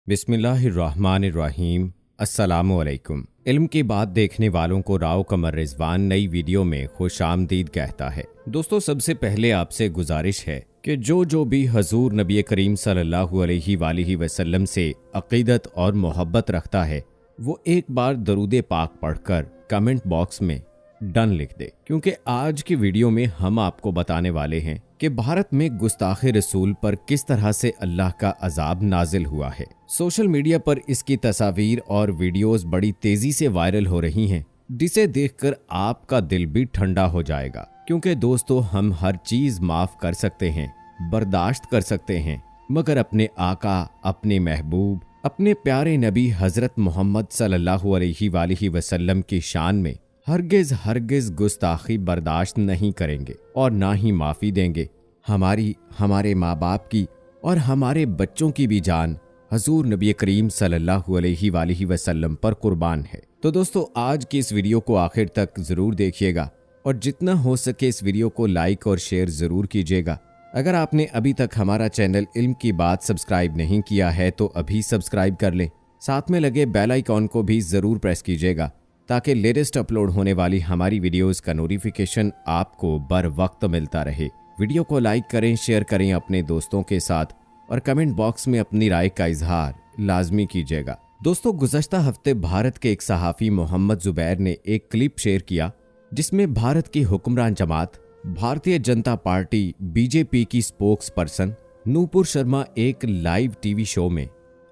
बिस्मिल्लाहिर्रहमानिर्रहीम। अस्सलामुअलैकुम। इल्म की बात देखने वालों को राव कमर रिजवान नई वीडियो में खुशामदीद कहता है। दोस्तों, सबसे पहले आपसे गुजारिश है कि जो भी हजूर नबी करीम सल्लल्लाहु अलैहि वसल्लम से अकीदत और मोहब्बत रखता है वो एक बार दरूद पाक पढ़कर कमेंट बॉक्स में डन लिख दे, क्योंकि आज की वीडियो में हम आपको बताने वाले हैं कि भारत में गुस्ताखे रसूल पर किस तरह से अल्लाह का अजाब नाजिल हुआ है। सोशल मीडिया पर इसकी तस्वीर और वीडियोस बड़ी तेजी से वायरल हो रही हैं, जिसे देखकर आपका दिल भी ठंडा हो जाएगा। क्योंकि दोस्तों, हम हर चीज माफ कर सकते हैं, बर्दाश्त कर सकते हैं, मगर अपने आका, अपने महबूब, अपने प्यारे नबी हजरत मोहम्मद सल्लल्लाहु अलैहि वसल्लम की शान में हरगिज गुस्ताखी बर्दाश्त नहीं करेंगे और ना ही माफी देंगे। हमारे माँ बाप की और हमारे बच्चों की भी जान हजूर नबी करीम सल्लल्लाहु अलैहि वसल्लम पर कुर्बान है। तो दोस्तों, आज की इस वीडियो को आखिर तक जरूर देखिएगा और जितना हो सके इस वीडियो को लाइक और शेयर जरूर कीजिएगा। अगर आपने अभी तक हमारा चैनल इल्म की बात सब्सक्राइब नहीं किया है तो अभी सब्सक्राइब कर लें। साथ में लगे बेल आइकॉन को भी जरूर प्रेस कीजिएगा ताकि लेटेस्ट अपलोड होने वाली हमारी वीडियोस का नोटिफिकेशन आपको बर वक्त मिलता रहे। वीडियो को लाइक करें, शेयर करें अपने दोस्तों के साथ और कमेंट बॉक्स में अपनी राय का इजहार लाजमी कीजिएगा। दोस्तों, गुज़श्ता हफ्ते भारत के एक सहाफ़ी मोहम्मद जुबैर ने एक क्लिप शेयर किया जिसमें भारत की हुक्मरान जमात भारतीय जनता पार्टी बीजेपी की स्पोक्स पर्सन नूपुर शर्मा एक लाइव टीवी शो में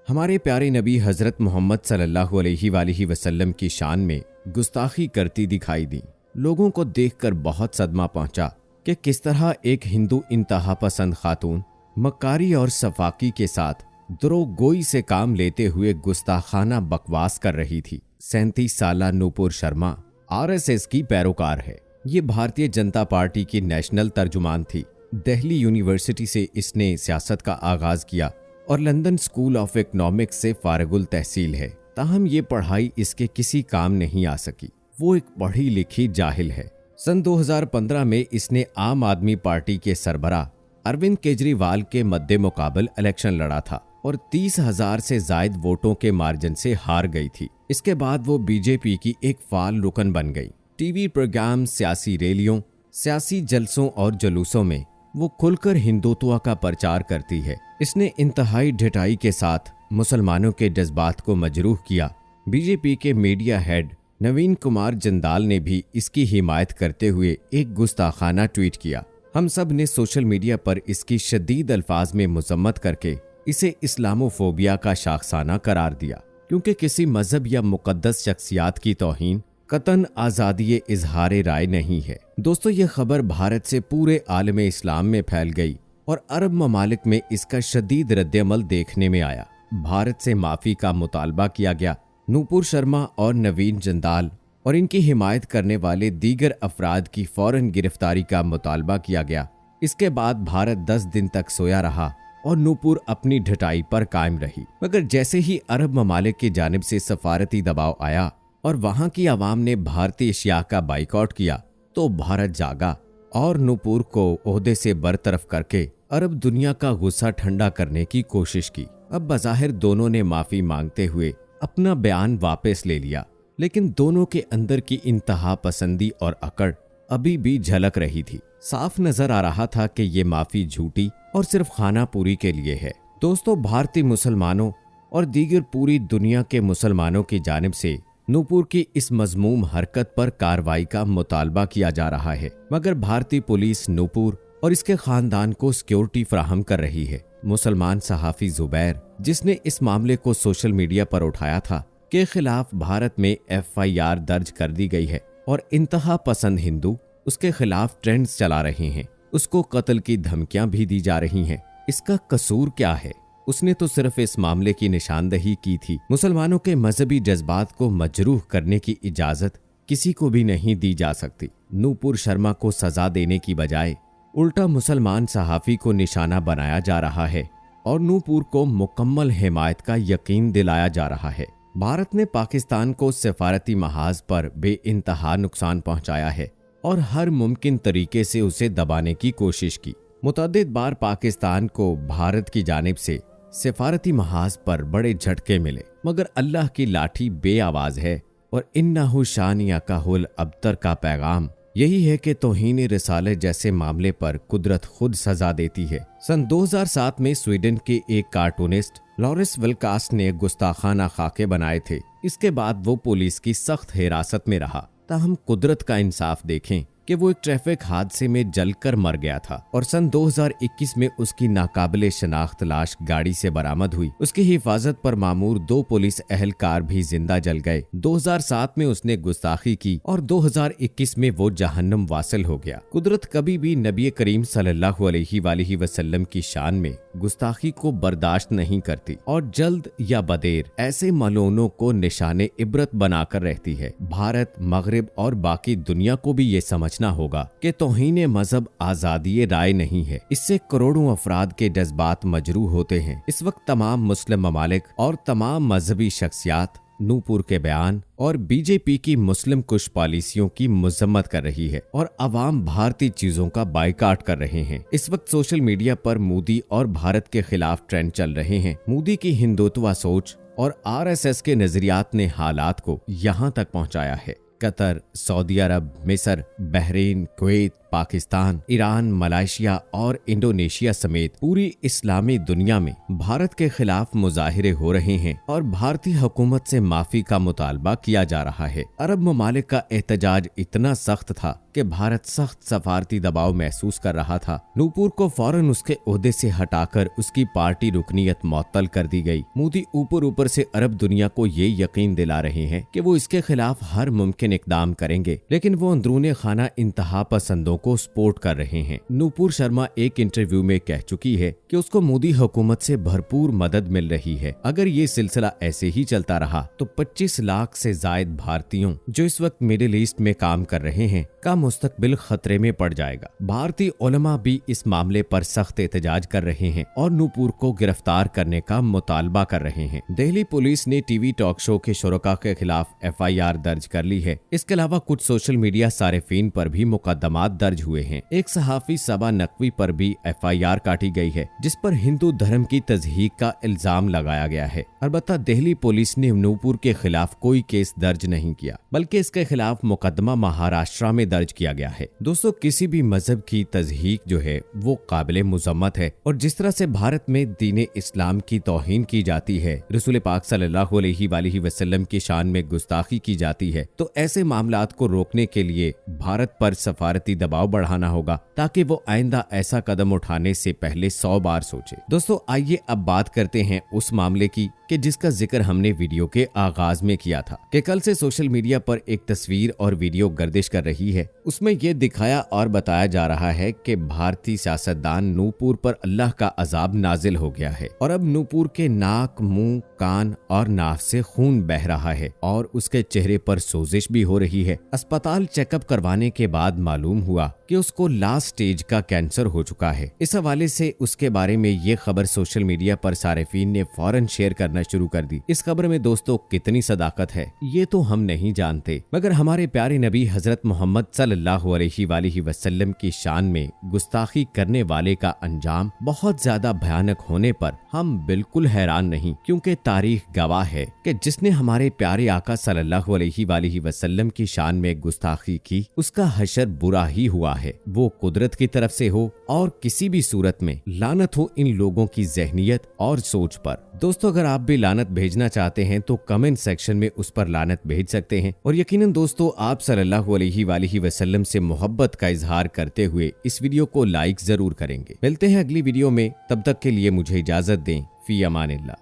हमारे प्यारे नबी हजरत मोहम्मद सल्लल्लाहु अलैहि वसल्लम की शान में गुस्ताखी करती दिखाई दी। लोगों को देखकर बहुत सदमा पहुंचा कि किस तरह एक हिंदू इंतहा पसंद खातून मक्कारी और सफाकी के साथ द्रोहगोई से काम लेते हुए गुस्ताखाना बकवास कर रही थी। 37 साला नूपुर शर्मा आरएसएस की पैरोकार है। ये भारतीय जनता पार्टी की नेशनल तर्जुमान थी। दिल्ली यूनिवर्सिटी से इसने सियासत का आगाज किया और लंदन स्कूल ऑफ इकोनॉमिक्स से फारिगुल तहसील है। ताहम ये पढ़ाई इसके किसी काम नहीं आ सकी। वो एक पढ़ी लिखी जाहिल है। सन 2015 में इसने आम आदमी पार्टी के सरबराह अरविंद केजरीवाल के मद्दे मुकाबल इलेक्शन लड़ा था और 30,000 से जायद वोटों के मार्जिन से हार गई थी। इसके बाद वो बीजेपी की एक फाल रुकन बन गई। टीवी प्रोग्राम, सियासी रैलियों, सियासी जलसों और जुलूसों में वो खुलकर हिंदुत्व का प्रचार करती है। इसने इंतहाई ढिठाई के साथ मुसलमानों के जज्बात को मजरूह किया। बीजेपी के मीडिया हेड नवीन कुमार जिंदाल ने भी इसकी हिमायत करते हुए एक गुस्ताखाना ट्वीट किया। हम सब ने सोशल मीडिया पर इसकी शदीद अल्फाज में मुजम्मत करके इसे इस्लामोफोबिया का शाखसाना करार दिया, क्योंकि किसी मजहब या मुकद्दस शख्सियात की तौहीन कतन आज़ादी इजहार राय नहीं है। दोस्तों, ये खबर भारत से पूरे आलम इस्लाम में फैल गई और अरब ममालिक में इसका शदीद रद्दअमल देखने में आया। भारत से माफ़ी का मुतालबा किया गया। नूपुर शर्मा और नवीन जिंदाल और इनकी हिमायत करने वाले दीगर अफराद की फौरन गिरफ्तारी का मुतालबा किया गया। इसके बाद भारत 10 दिन तक सोया रहा और नूपुर अपनी ढिठाई पर कायम रही। मगर जैसे ही अरब ममालिक की जानिब से सफारती दबाव आया और वहां की आवाम ने भारतीय अशिया का बाइकआउट किया तो भारत जागा और नूपुर को ओहदे से बरतरफ करके अरब दुनिया का गुस्सा ठंडा करने की कोशिश की। अब बज़ाहिर दोनों ने माफी मांगते हुए अपना बयान वापस ले लिया, लेकिन दोनों के अंदर की इंतहा पसंदी और अकड़ अभी भी झलक रही थी। साफ नजर आ रहा था कि ये माफी झूठी और सिर्फ खाना पूरी के लिए है। दोस्तों, भारतीय मुसलमानों और दीगर पूरी दुनिया के मुसलमानों की जानिब से नूपुर की इस मजमूम हरकत पर कार्रवाई का मुतालबा किया जा रहा है, मगर भारतीय पुलिस नूपुर और इसके खानदान को सिक्योरिटी फराहम कर रही है। मुसलमान सहाफी जुबैर, जिसने इस मामले को सोशल मीडिया पर उठाया था, के खिलाफ भारत में FIR दर्ज कर दी गई है और इंतहा पसंद हिंदू उसके खिलाफ ट्रेंड्स चला रहे हैं। उसको कत्ल की धमकियां भी दी जा रही हैं। इसका कसूर क्या है? उसने तो सिर्फ इस मामले की निशानदही की थी। मुसलमानों के मजहबी जज्बात को मजरूह करने की इजाजत किसी को भी नहीं दी जा सकती। नूपुर शर्मा को सजा देने की बजाय उल्टा मुसलमान सहाफी को निशाना बनाया जा रहा है और नूपुर को मुकम्मल हिमायत का यकीन दिलाया जा रहा है। भारत ने पाकिस्तान को सफारती महाज पर बेइंतहा नुकसान पहुंचाया है और हर मुमकिन तरीके से उसे दबाने की कोशिश की। मुतअद्दिद बार पाकिस्तान को भारत की जानिब से सिफारती महाज पर बड़े झटके मिले, मगर अल्लाह की लाठी बेआवाज है और इन्नहु शानिया का हुल अबतर का पैगाम यही है कि तौहीन रिसालत जैसे मामले पर कुदरत खुद सजा देती है। सन 2007 में स्वीडन के एक कार्टूनिस्ट लॉरेंस विल्कास ने गुस्ताखाना खाके बनाए थे। इसके बाद वो पुलिस की सख्त हिरासत में रहा। ताहम कुदरत का इंसाफ देखें कि वो एक ट्रैफिक हादसे में जलकर मर गया था और सन 2021 में उसकी नाकाबिले शनाख्त लाश गाड़ी से बरामद हुई। उसकी हिफाजत पर मामूर 2 पुलिस एहलकार भी जिंदा जल गए। 2007 में उसने गुस्ताखी की और 2021 में वो जहन्नम वासिल हो गया। कुदरत कभी भी नबी करीम सल्लल्लाहु अलैहि वसल्लम की शान में गुस्ताखी को बर्दाश्त नहीं करती और जल्द या बदेर ऐसे मलूनों को निशाने इबरत बनाकर रहती है। भारत, मगरिब और बाकी दुनिया को भी ये समझना होगा कि तौहीन मजहब आजादी राय नहीं है। इससे करोड़ों अफराद के जज्बात मजरूह होते हैं। इस वक्त तमाम मुस्लिम ममालिक और तमाम मजहबी शख्सियात नूपुर के बयान और बीजेपी की मुस्लिम कुश पॉलिसियों की मजम्मत कर रही है और अवाम भारतीय चीजों का बाइकाट कर रहे हैं। इस वक्त सोशल मीडिया पर मोदी और भारत के खिलाफ ट्रेंड चल रहे हैं। मोदी की हिंदुत्व सोच और आरएसएस के नजरियात ने हालात को यहाँ तक पहुँचाया है। कतर, सऊदी अरब, मिस्र, Bahrain, Kuwait, Pakistan, Iran, Malaysia और इंडोनेशिया समेत पूरी इस्लामी दुनिया में भारत के खिलाफ मुजाहिरे हो रहे हैं और भारतीय हुकूमत से माफी का मुतालबा किया जा रहा है। अरब ममालिक का एहतजाज इतना सख्त था कि भारत सख्त सफारती दबाव महसूस कर रहा था। नूपुर को फौरन उसके ओहदे से हटाकर उसकी पार्टी रुकनीयत मुअत्तल कर दी गई। मोदी ऊपर से अरब दुनिया को ये यकीन दिला रहे हैं कि वो इसके खिलाफ हर मुमकिन इकदाम करेंगे, लेकिन वो अंदरूने खाना इंतहा पसंदों को सपोर्ट कर रहे हैं। नूपुर शर्मा एक इंटरव्यू में कह चुकी है कि उसको मोदी हुकूमत से भरपूर मदद मिल रही है। अगर ये सिलसिला ऐसे ही चलता रहा तो 25 लाख से जायद भारतीयों जो इस वक्त मिडिल ईस्ट में काम कर रहे हैं का मुस्तकबिल खतरे में पड़ जाएगा। भारतीय उलमा भी इस मामले पर सख्त एहतजाज कर रहे हैं और नूपुर को गिरफ्तार करने का मुतालबा कर रहे हैं। दिल्ली पुलिस ने टीवी टॉक शो के शुरका के खिलाफ FIR दर्ज कर ली है। इसके अलावा कुछ सोशल मीडिया सारिफीन पर भी मुकदमात दर्ज हुए हैं। एक सहाफी सबा नकवी पर भी FIR काटी गई है, जिस पर हिंदू धर्म की तज़हीक का इल्जाम लगाया गया है। अलबत्ता दिल्ली पुलिस ने नूपुर के खिलाफ कोई केस दर्ज नहीं किया, बल्कि इसके खिलाफ मुकदमा महाराष्ट्र में दर्ज किया गया है। दोस्तों, किसी भी मजहब की तज़हीक जो है वो काबिले मुज़म्मत है और जिस तरह से भारत में दीन इस्लाम की तौहीन की जाती है, रसूल पाक सल्लल्लाहु अलैहि वसल्लम की शान में गुस्ताखी की जाती है, तो ऐसे मामलात को रोकने के लिए भारत पर सफारती दबाव बढ़ाना होगा ताकि वो आइंदा ऐसा कदम उठाने से पहले 100 बार सोचे। दोस्तों, आइए अब बात करते हैं उस मामले की कि जिसका जिक्र हमने वीडियो के आगाज में किया था कि कल से सोशल मीडिया पर एक तस्वीर और वीडियो गर्दिश कर रही है। उसमें ये दिखाया और बताया जा रहा है कि भारतीय सियासतदान नूपुर पर अल्लाह का अजाब नाजिल हो गया है और अब नूपुर के नाक, मुंह, कान और नाफ से खून बह रहा है और उसके चेहरे पर सोजिश भी हो रही है। अस्पताल चेकअप करवाने के बाद मालूम हुआ कि उसको लास्ट स्टेज का कैंसर हो चुका है। इस हवाले से उसके बारे में ये खबर सोशल मीडिया पर सारिफीन ने फौरन शेयर करना शुरू कर दी। इस खबर में दोस्तों कितनी सदाकत है ये तो हम नहीं जानते, मगर हमारे प्यारे नबी हजरत मोहम्मद सल्लल्लाहु अलैहि वसल्लम की शान में गुस्ताखी करने वाले का अंजाम बहुत ज्यादा भयानक होने पर हम बिल्कुल हैरान नहीं, क्योंकि तारीख गवाह है कि जिसने हमारे प्यारे आका सल्लल्लाहु अलैहि वसल्लम की शान में गुस्ताखी की उसका हशर बुरा ही हुआ है। वो कुदरत की तरफ से हो और किसी भी सूरत में लानत हो इन लोगों की ज़हनियत और सोच पर। दोस्तों, अगर आप भी लानत भेजना चाहते हैं तो कमेंट सेक्शन में उस पर लानत भेज सकते हैं और यकीनन दोस्तों आप सल्लल्लाहु अलैहि वसल्लम से मोहब्बत का इजहार करते हुए इस वीडियो को लाइक जरूर करेंगे। मिलते हैं अगली वीडियो में, तब तक के लिए मुझे इजाजत दें। फी अमानिल्लाह।